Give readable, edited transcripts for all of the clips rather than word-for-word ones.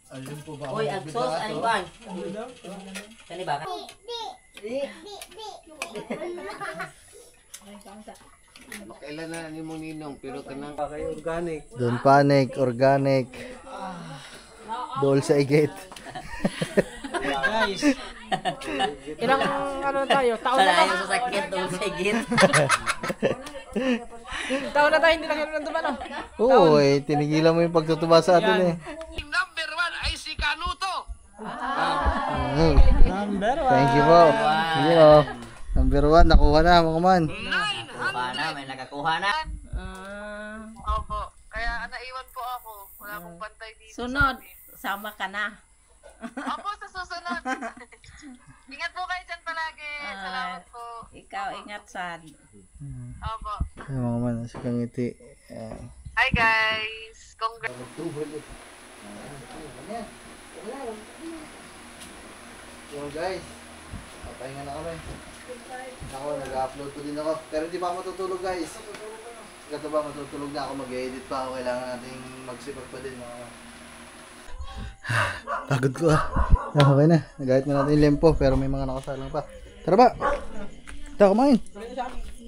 Alin po ba? Uy, agsos, ano ba? Kani ba? Kailan na ni mo ninong pero kanang kay organic. Don panic, organic. Dol sa igit. Guys. Ilang ano tayo? Taon na Sana ba? yung sasakyan doon sa git. Taon na tayo hindi lang yun ba no? Oo, tinigilan mo yung pagtutuba sa atin eh. Number 1 ay si Kanuto. Number 1. Thank you po. Sige oh. Number 1, nakuha na mga man. Nakakuha na, may nakakuha na. Opo. Kaya naiwan po ako. Wala akong bantay dito. Sunod, sama ka na. Opo, sa susunod. Ingat po kayo dyan palagi. Salamat po. Ikaw ingat sad. Opo. Ay mga man, sa kangiti. Hi guys. Congrats. Yo guys, papahinga na kami. Ako, nag-upload ko din ako. Pero hindi pa ako matutulog guys. Gato ba matutulog na ako, mag-edit pa ako. Kailangan nating magsipag pa din mga... Pagod ko ah. Okay na, nagahit na natin yung lempo pero may mga nakasalang pa. Tara ba? Tara, kumain.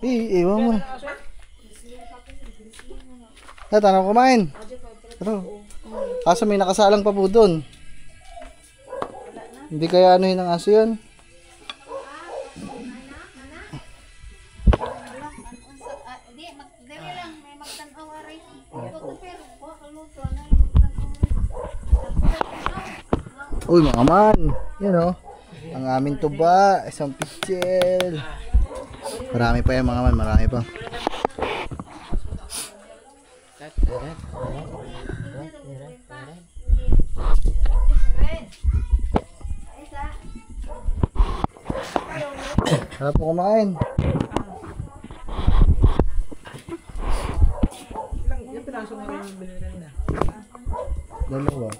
Iwan mo na. Tara, kumain. Tara. Kaso may nakasalang pa po doon. Hindi kaya anuhin ng aso yan? Uy mga man, yun o. Ang aming tuba, isang pichel. Marami pa yan mga man, marami pa. Sarap po kumain. Yung pinaso mo rin yung binili na. Dalawa.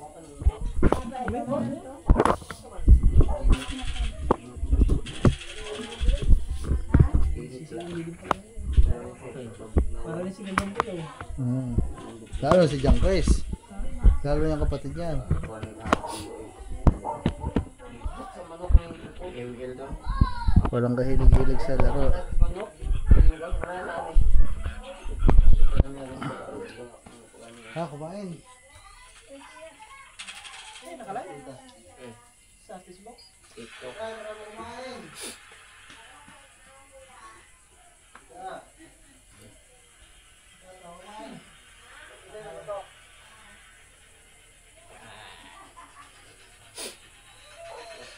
Para rin si Gandang ko. Lalo si John Chris. Lalo yung kapatid niyan. Walang kahilig-hilig sa laro. Ha, kumain. Sa Facebook? Kumain.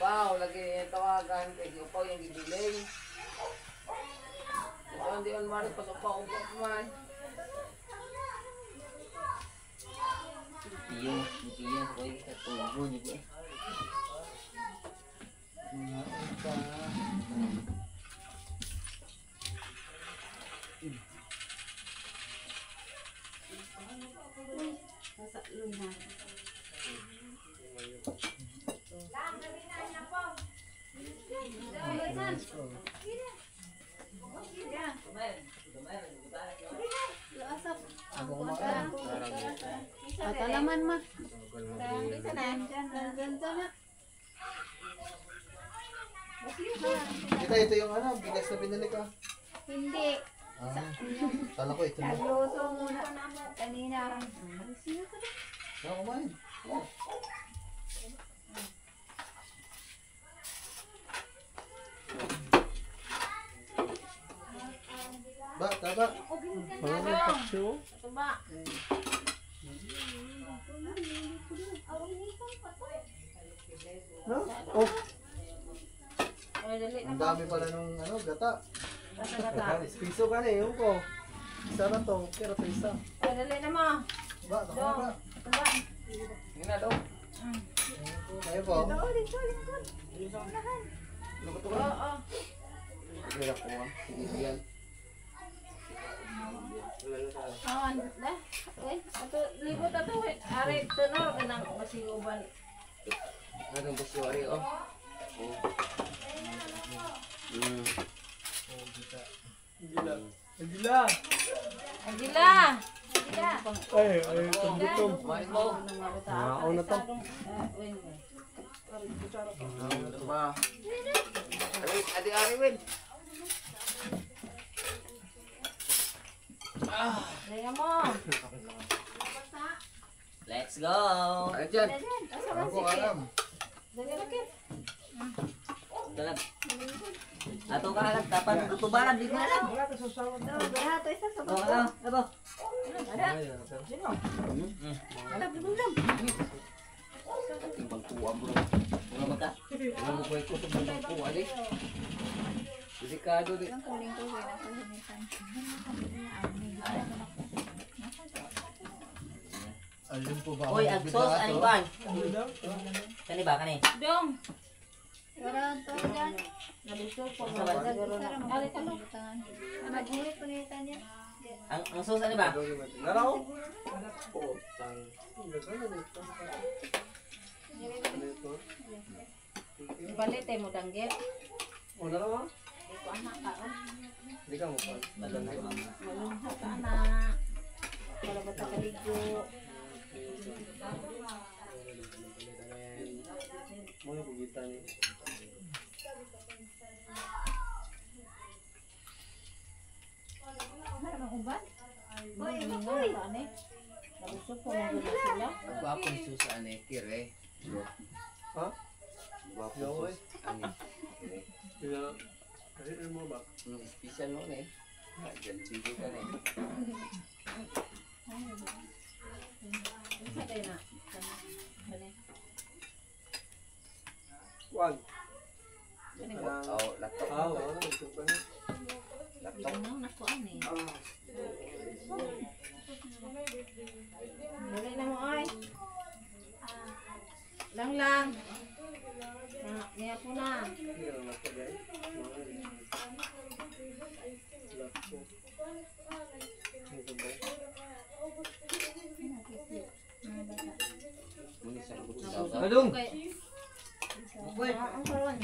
Pao lagi tawagan kay Upaw yung delay. Hindi on mari pa sa Upaw man. Tiyo, koy, katubo niyo. Patalaman ma. Ito yung ano, bigas na binili ka. Hindi. Kala ko ito na. Luto muna kanina. Kumain. Ba, taba. Oh, ang dami pala nung ano, gata. Piso ka na eh, yung ko. Isa na to, pero to isa. Dali na mo. Ba, tama ba? Yun na daw. Kayo po. Oo, dito, lingkod. Oo. Hirap ko ah. Yan. Ato, libot ato, ari, tunor, kanang masiguban. Anong gusto ari oh. Agila. Agila! Agila! Ay, gutom. Kumain mo. Nakakaw na to. Ano ba? Adi-ari, Win. Kaya mo. Let's go. Ay, dyan. Ako alam. Dalag. Ato ka alam, dapat tutubaran, di ko alam. Wala to sa sawad. Lahat isa sa Oh, ano? Ano? Ating bangkuan, bro. Mga magka. Ano mo ko ito sa bangkuan, eh? Delikado, di. Ayun po ba? Uy, agsos, ano ba? Kani ba, kani? Dong. Nabusog po. Ang sos, ano ba? Naraw? Balit mo danggit. O, naraw? Ito anak ka. Hindi ka mo pa. Malungha ka anak. Wala ba ta kaligo? Mga pugitan eh. Boy, boy. Nabusog po mo sila. Gwapong sus, ane, kire. Ha? Gwapong Yo, sus, ane. Kaya, ano mo ba? Special mo, eh. Dyan, bigo ka, eh. Isa kayo na. One. Oh, laptop. Ah, wala. Ito pa na. Laptop. Nakuan eh. Dali na mo ay. Lang. Niya po na. Hindi ka lang napagay. Laptop. Ito ba? Muni sa lubot sa dagat. Badung! Ang karon.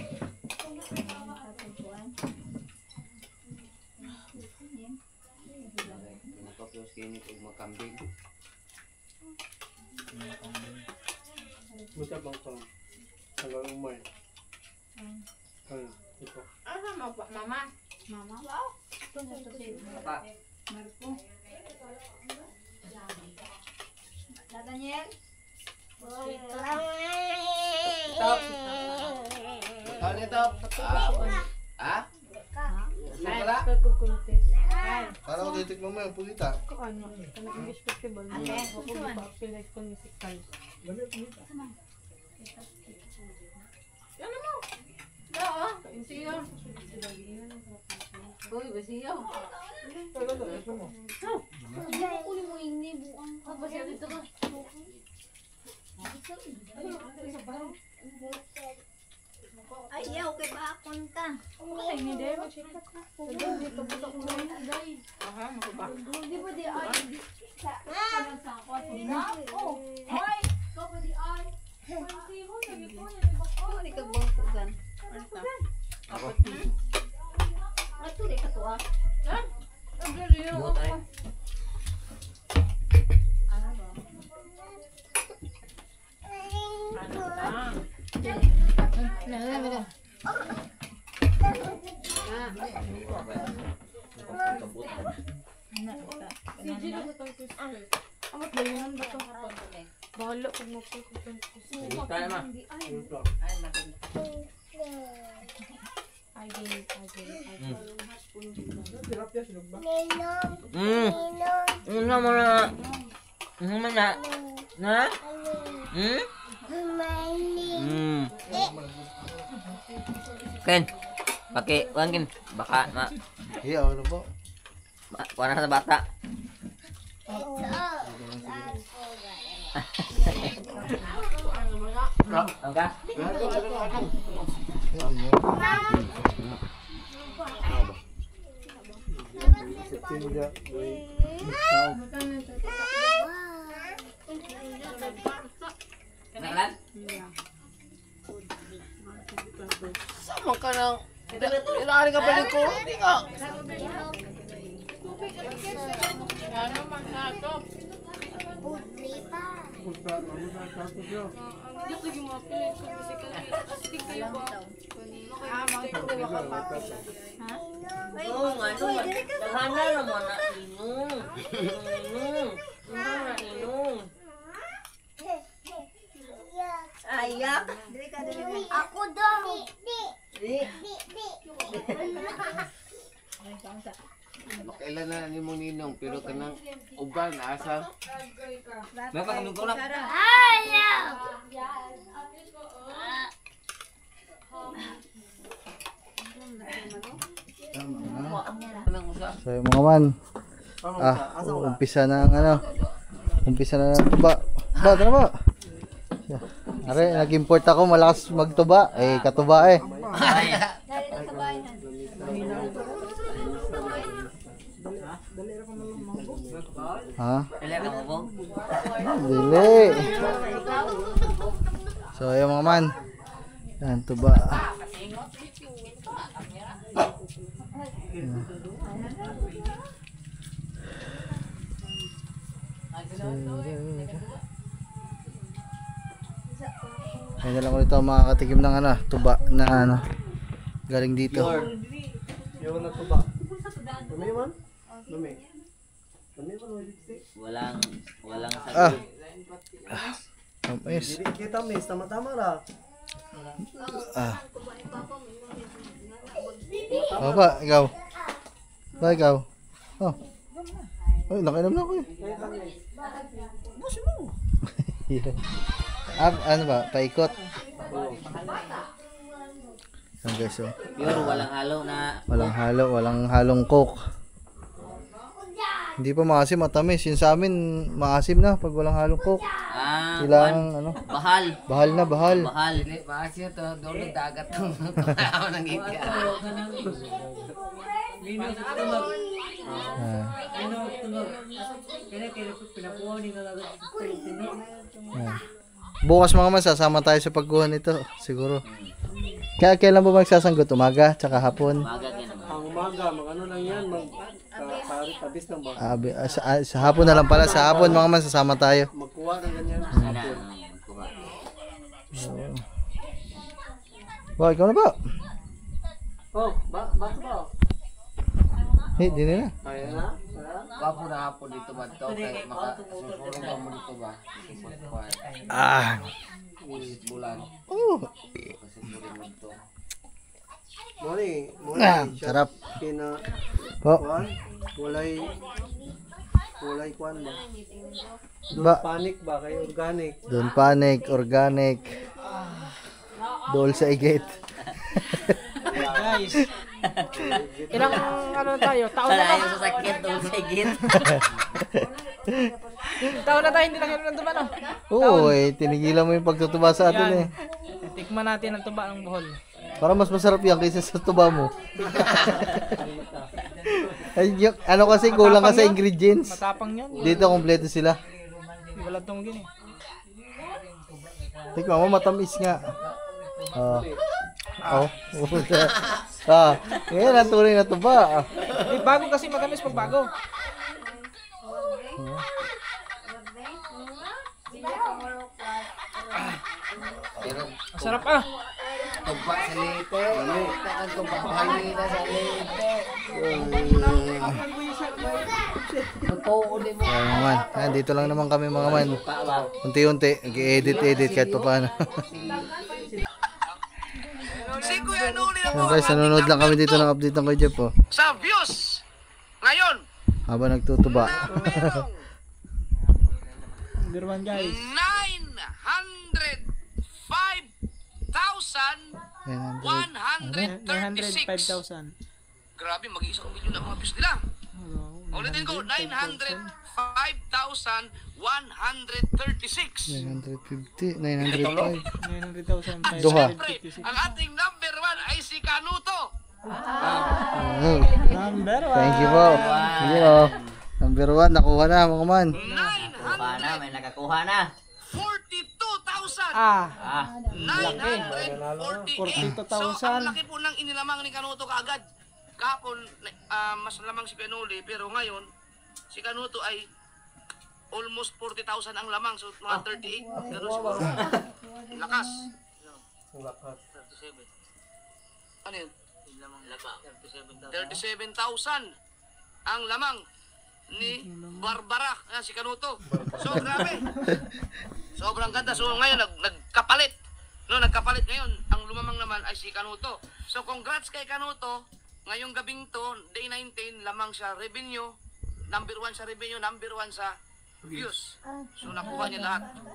Pinapapos kayo nito makambing. Mucha bang pa. Hanggang umay. Ay, ito. Ano mo pa, mama? Mama, wow. Apa? Marco. Daniel. Top! Ano nito? Ah? Ay, Wala? Para ko titikman mo yung pulita. Ate, ano mo? Oo, siyo. Uy, basiyo. Basiyo dito ka. Ayaw, kay ba akunta? Aha, makaba. Di ba di ay? Di ka bangkugan. Ato di ka to ah. Buot ay. Bahala kung magpupunta. Kaya naman. Tilapia, silog ba? Ano mo na? Ano mo na? Na? Ken, kuhan Ken. Baka Hiyaw, ano po? kuha na sa bata. Ang ka? Sepinda. Kenalan? Sama ka nang... Ilari ka balik ko. Hindi nga. Ano man na to? Oo, ano, nagana naman na inong. Inong. Ayak. Ako daw. Makailan na ni mo ninong pero kanang uban asa. Dapat kami ko lang. So yung mga man, umpisa na ang ano, umpisa na ng tuba. Ba, tara ba? Are, nag-import ako, malakas magtuba. Eh, katuba eh. Ha? Dali ka mo, Bong. Dili. So, yung mga man. Yan, tuba. Ayun na lang ulit ako makakatikim ng ano, tuba na ano, galing dito. Yung natuba. Dumi man? Dumi. Dumi man, lipstick. Walang Ah. sagot. Tamis. Dili kita miss, tama-tama ra. Ah. Ba, ikaw. Ba, ikaw. Oh. Ay, nakainom na ako eh. Ano ba? Paikot. Yan guys, oh. Pure, walang halo na. Walang halo, walang halong coke. Hindi pa maasim, matamis. Yun sa amin, maasim na pag walang halong coke. Kailangan, ano, Bahal. bahal na, bahal. Bahal. Dili maasya to doon dagat to. Tao nang ngiti. Ah. Ah. Bukas mga man, sasama tayo sa pagkuha nito, siguro. Kaya kailan ba magsasanggot? Umaga, tsaka hapon? Magag yan naman. Ang umaga, mag-ano lang yan, tabis lang ba? Sa hapon na lang pala, sa hapon mga man, sasama tayo. Magkuha ng ganyan. Sana. Wow, ikaw na ba? Oh, bakit ba? Eh, di na. Kaya na? Wapo na hapon dito ba to kay makasusuro ba mo dito ba? Ah. Bulan. Oh. Kasusuro mo to. Mori, Ah, sarap. Kina, Po. kwan, walay kwan ba? Ba, Panic ba, kay organic? Don Panic, organic. Dol sa igit. Guys, ilang ano tayo? Taon na Wala ba? yung sasakit doon sa git. Taon na tayo hindi lang ng tuba, no? Oo, eh, tinigilan mo yung pagtutuba sa atin eh. Tikman natin ang tuba ng buhol. Para mas masarap yan kaysa sa tuba mo. Ay, ano kasi, kulang ka sa ingredients. Matapang yan. Dito, kompleto sila. Wala tong gini. Tingnan mo, matamis nga. Ngayon ang tunay na tuba. Eh, bago kasi matamis pag bago. Pero Ang sarap ah. tugba sa lite. Lite ang tugba mahina sa lite. Totoo din mo. Ayan naman. Ayan, dito lang naman kami mga man. Unti-unti, nag-edit kahit pa paano. Ayan guys, nanonood lang kami dito ng update ng Kuya Jeff oh. Sa views ngayon Habang nagtutuba. Number 1 guys. 905,136. 905,000. Grabe, mag-iisang milyon ang mga views nila. Ulitin ko, 905,136. 950, 905. 900,000. Duha. Siyempre, ang ating number 1 ay si Kanuto. Oh, Number 1. thank you po. Sige oh. Number 1, nakuha na mga man. Nakakuha na, may nakakuha na. 42,000. Ah, 948. 42,000. So, ang laki po ng inilamang ni Kanuto kaagad. Kahapon, mas lamang si Pianoli, pero ngayon, si Kanuto ay almost 40,000 ang lamang. So, mga 38. Ganun siguro. Lakas. Lakas. 37. Ano yun? 37,000 ang lamang ni Barbara, si Kanuto. So, grabe. Sobrang ganda. So, ngayon, nagkapalit. No, nagkapalit ngayon. Ang lumamang naman ay si Kanuto. So, congrats kay Kanuto. Ngayong gabing to, day 19, lamang sa revenue. Number 1 sa revenue, number 1 sa views. So, nakuha niya lahat. No?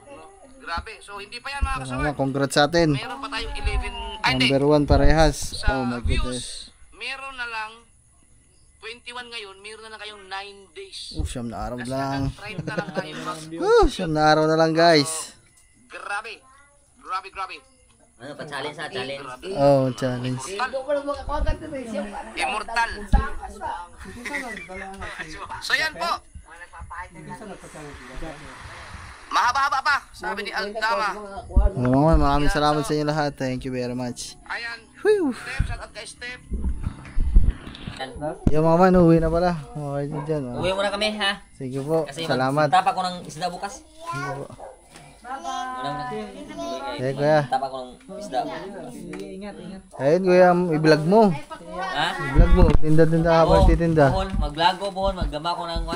Grabe. So, hindi pa yan mga kasama. Congrats sa atin. Meron pa tayong 11. Ay, hindi. Number 1 parehas. Sa Oh my goodness. views, meron na lang 21 ngayon, meron na lang kayong 9 days. Siyam na araw Kasi lang. 30 lang tayo mag... Siyam na araw na lang guys. Grabe. Grabe. Ano pa challenge sa challenge? Oh, challenge. Immortal. So yan po. Mahaba-haba pa, sabi ni Aldama. Maraming salamat sa inyo lahat. Thank you very much. Ayan. Whew. Step, shout out kay Step. Yung mga man, uwi na pala. Okay din dyan. Oh. Uwi muna kami ha. Sige po. Kasi Salamat. tapa ko ng isda bukas. Sige kuya. Tapa ko ng isda. Ayun kuya, i-vlog mo. Ha? I-vlog mo. Tinda-tinda habang titinda. Maglago buhon, maggama ko ng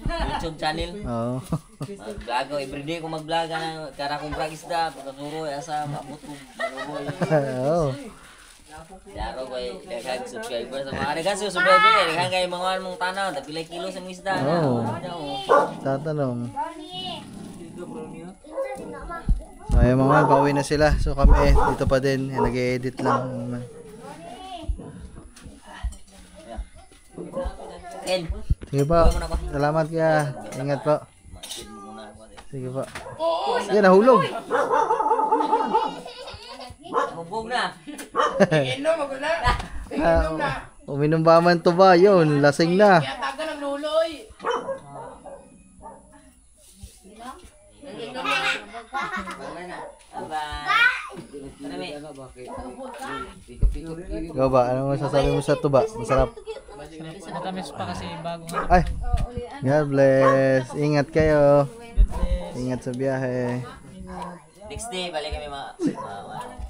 YouTube channel. Oo. Maglago, everyday ko mag-vlog na kara kong brag isda, pagkaturo asa mabot ko. Oo. Daro ko daghang subscriber sa mga daghang subscriber, daghang kay mga mong tanaw, dapilay kilo sa mga isda. Oo. Tatanong. So ayun mga man, pauwi na sila. So kami dito pa din, nag-edit lang. Ken, Sige po. Salamat kaya. Ingat po. Sige po. Yan, nahulog. hubog na. Uminom ba man to ba? Yun, lasing na. Ikaw ba? Ano masasabi mo sa tuba? Masarap. Natamis pa kasi bago nga. Ay, God bless. Ingat kayo. Ingat sa biyahe. Next day, balik kami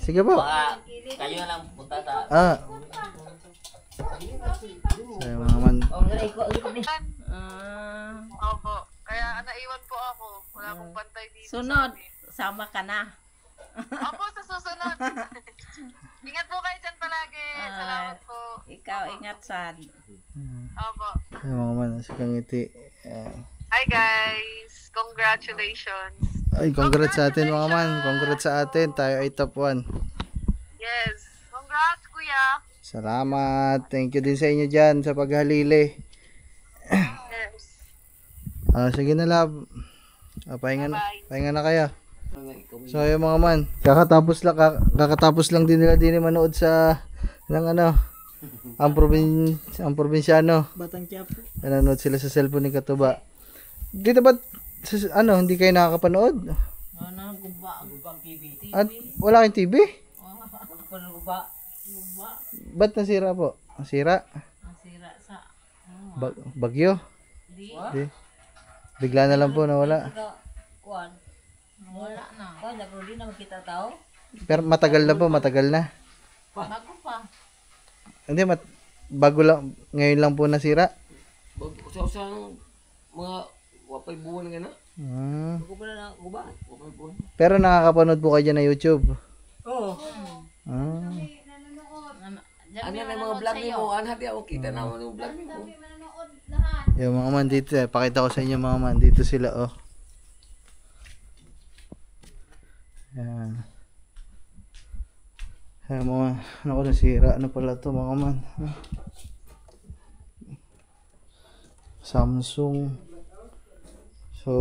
Sige po. baka kayo na lang punta sa... So, mga man. Opo. Kaya naiwan po ako. Wala akong pantay dito. Sunod, sama ka na. Opo, sa susunod. Ingat po kayo dyan palagi. Salamat po. Ikaw, ingat sad. Opo. Ay, mga man. Sa kangiti. Hi guys. Congratulations. Ay, congrats sa atin mga man. Congrats sa atin. Tayo ay top 1. Yes. Congrats, kuya. Salamat. Thank you din sa inyo dyan sa paghalili. Yes. Sige na love. Pahinga na. Bye-bye. Pahinga na kayo. So ayun mga man. Kakatapos lang din nila din manood sa ng ano. Ang probinsyano. Batang Quiapo. Nanonood sila sa cellphone ni Katuba. Dito ba hindi kayo nakakapanood? Gubang TV. At wala kayong TV? Guba. Ba't nasira po? Nasira? Nasira sa... Bagyo? Di. Bigla na lang po nawala. Kuwan. Wala na. Kuwan, di na makita tao. Pero matagal na po, matagal na. Bago pa. Hindi, bago lang, ngayon lang po nasira. Usang mga wapay buwan nga na. Ako pa na guba. Pero nakakapanood po kayo dyan na YouTube. Oo. Diyan Ano na mga vlog mo? Ano hati ako kita naman yung vlog mo. Yung mga man dito pakita ko sa inyo mga man. Dito sila oh. Yan. Yan mga, naku nasira. Ano pala to mga man. Samsung. So,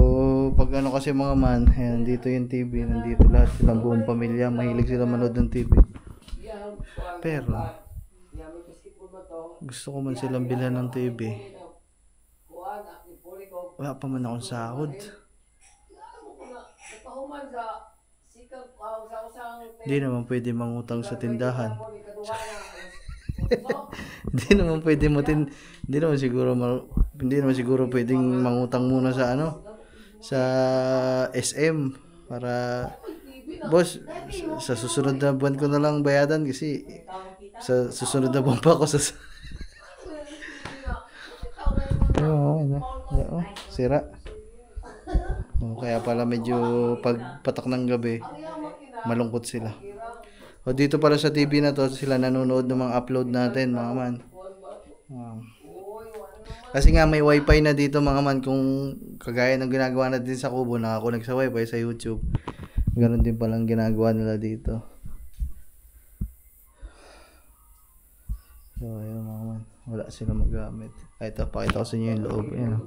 pag ano kasi mga man, ayan, dito yung TV, nandito lahat silang buong pamilya, mahilig sila manood ng TV. Pero, gusto ko man silang bilhan ng TV. Wala pa man akong sahod. Hindi naman pwede mangutang sa tindahan. Hindi naman siguro pwedeng mangutang muna sa ano, sa SM para boss sa susunod na buwan ko na lang bayadan kasi sa susunod na buwan pa ako sa sira. Kaya pala medyo pagpatak ng gabi malungkot sila. O dito pala sa TV na to sila nanonood ng mga upload natin mga man. Kasi nga may wifi na dito mga man, kung kagaya ng ginagawa natin sa Kubo, nakakonect sa wifi sa YouTube. Ganon din palang ginagawa nila dito. So ayun mga man, wala sila magamit. Ito, pakita ko sa inyo yung loob. Ayan.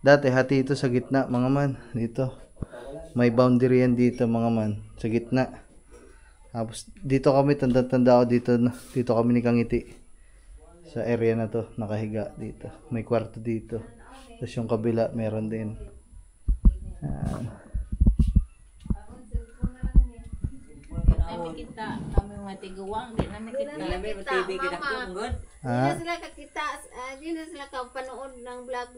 Dati hati ito sa gitna mga man. Dito may boundary yan dito mga man, sa gitna. Tapos dito kami, tanda-tanda ako dito kami ni Kangiti. Sa area na to, nakahiga dito. May kwarto dito. Tapos yung kabila, meron din. Kami kita, kami mga tiguang, di namin kita. Hindi na sila kakita, hindi na sila kapanood ng vlog.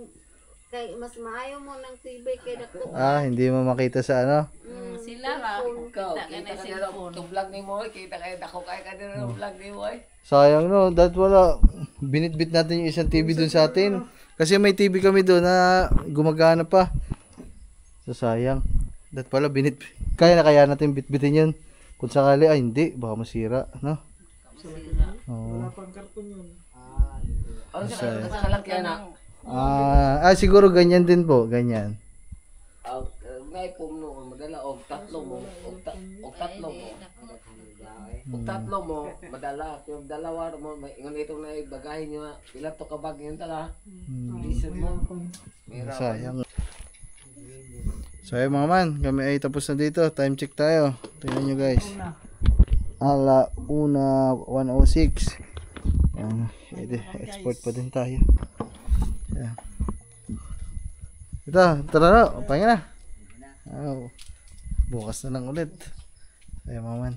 Kay mas maayo mo ng TV kay dako. Hindi mo makita sa ano? Sila ra, kita ka na cellphone. Itong vlog ni mo, kita kayo dako kayo ka din ng vlog ni mo. Sayang no, that wala. Binitbit natin yung isang TV dun sa atin. Kasi may TV kami doon na gumagana pa. So sayang. That pala binitbit. Kaya natin bitbitin yun. Kung sakali, hindi. Baka masira. No? Wala pang karton yun. Ano sa kalakyan na? Siguro ganyan din po. Ganyan. Ngay po mo, madala og tatlo mo. Og tatlo mo, madala. Yung dalawa mo, ingon itong naibagahin nyo. Ilan to kabag yun tala. Listen mo. Sayang. So ayun mga man, kami ay tapos na dito. Time check tayo. Tingnan nyo guys. 1:06. Export pa din tayo. Yan. Ito, tara na. Pahinga na. Bukas na lang ulit. Ayun mga man.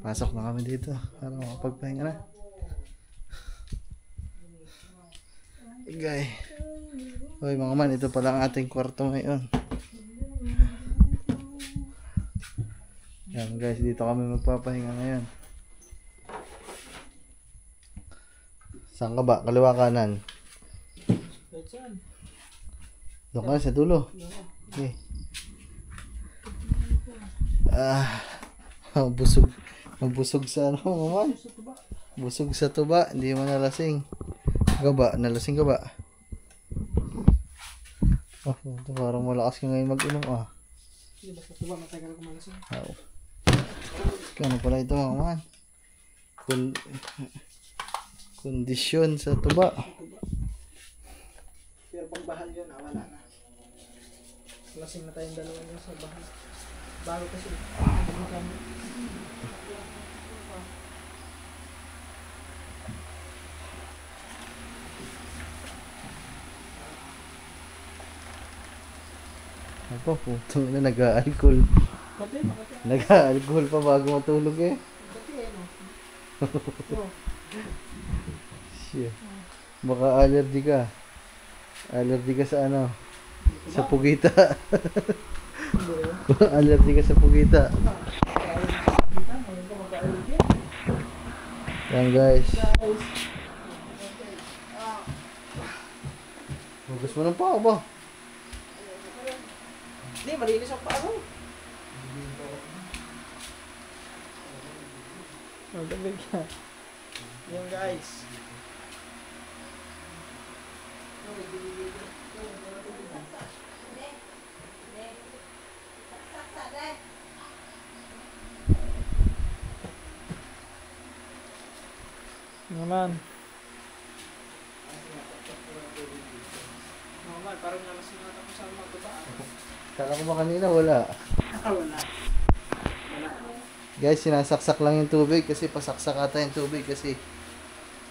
Pasok na kami dito. Para makapagpahinga na. Okay. Hoy mga man, ito pala ang ating kwarto ngayon. Yan guys, dito kami magpapahinga ngayon. Saan ka ba? Kaliwa kanan? Doon ka sa dulo. Okay. Busog sa ano mga man? Busog sa tuba, hindi mo nalasing. Gaba, nalasing ka ba? Ito parang malakas ka ngayon mag-inom Hindi ba sa tuba matagal ko malasing? Kano pala ito mga man? Kondisyon sa tuba. Pero pag bahal yun, wala na. Lasing na tayong dalawa yun sa bahal. Bago kasi. Apa puto na nag-aalcohol. Nag-aalcohol pa bago matulog eh. Shit. Baka allergy ka. Allergy ka sa ano? Sa pugita. Allergy ka sa pugita. Yan guys. Hugas mo ng paa ba? Hindi, malinis ang paa mo. Magdamig ka. Yan guys. Naman. Naman, parang nalasing natin kung saan magkaba. Kala ko ba kanina wala? Wala. Guys, sinasaksak lang yung tubig kasi pasaksak ata yung tubig kasi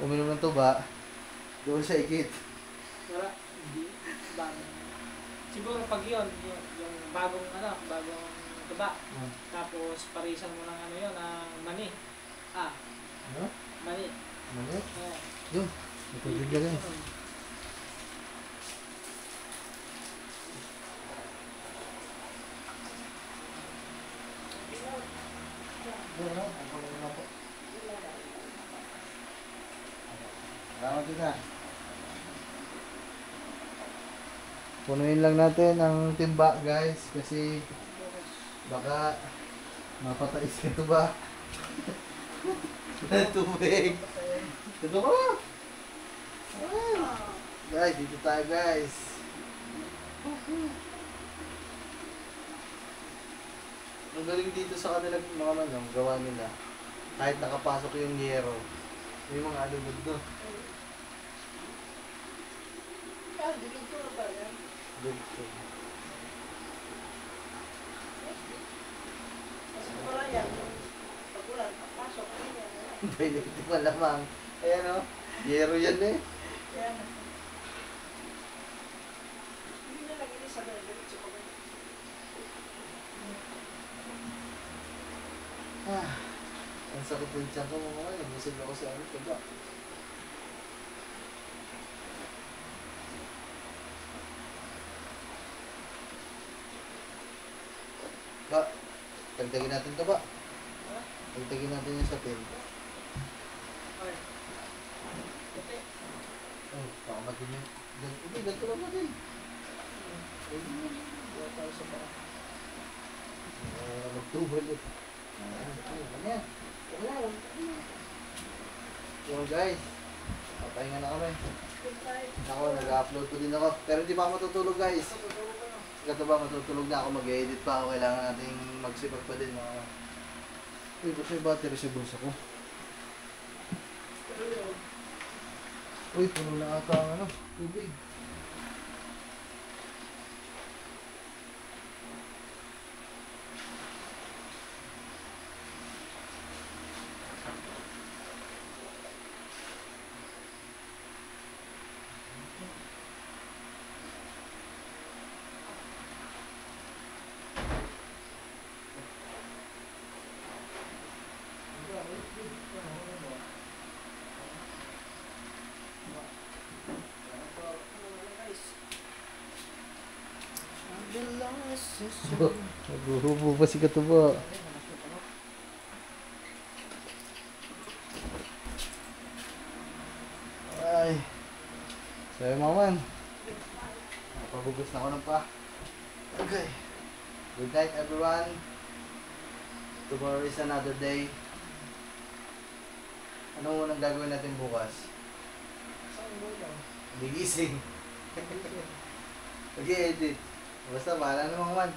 uminom ng tuba doon sa ikit. Wala. Hindi. Siguro pag yun, yung bagong tuba. Tapos parisan mo ng mani. Mani. Mani? Oo. Yun. Ito din guys. na. Punuin lang natin ang timba guys kasi baka mapatais ka ito ba? Tubig. Ito ko. Guys, dito tayo guys. Ang galing dito sa kanila mga manong gawa nila. Kahit nakapasok yung yero, may mga alugod doon. Dito. Pwede ito malamang. Ayan o, yero yan eh. Ang sakit ng tiyan ko mga ngayon. Busog ako sa ano, tiba. Ba, tagtagin natin ito ba? Tagtagin natin yung sapin. Oh, baka magin yun. Hindi, ganito lang natin. Wala tayo sa baka. Magtubal eh. Ano yan? Yo guys, papahinga na kami. Ako, nag-upload ko din ako. Pero hindi pa ako matutulog guys. Gato ba matutulog na ako, mag-edit pa ako. Kailangan nating magsipag pa din mga... Uy, ba't may battery sa bulsa ko? Uy, puno na ata ang ano, tubig. Naghuhubo pa si Katubo. Ay. Sabi maman. Napabugos na ako ng pa. Okay. Good night everyone. Tomorrow is another day. Anong unang gagawin natin bukas? Gigising. Okay, edit. Basta, bahala na mga man.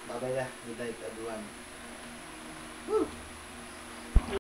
Bye-bye na. Good night, everyone.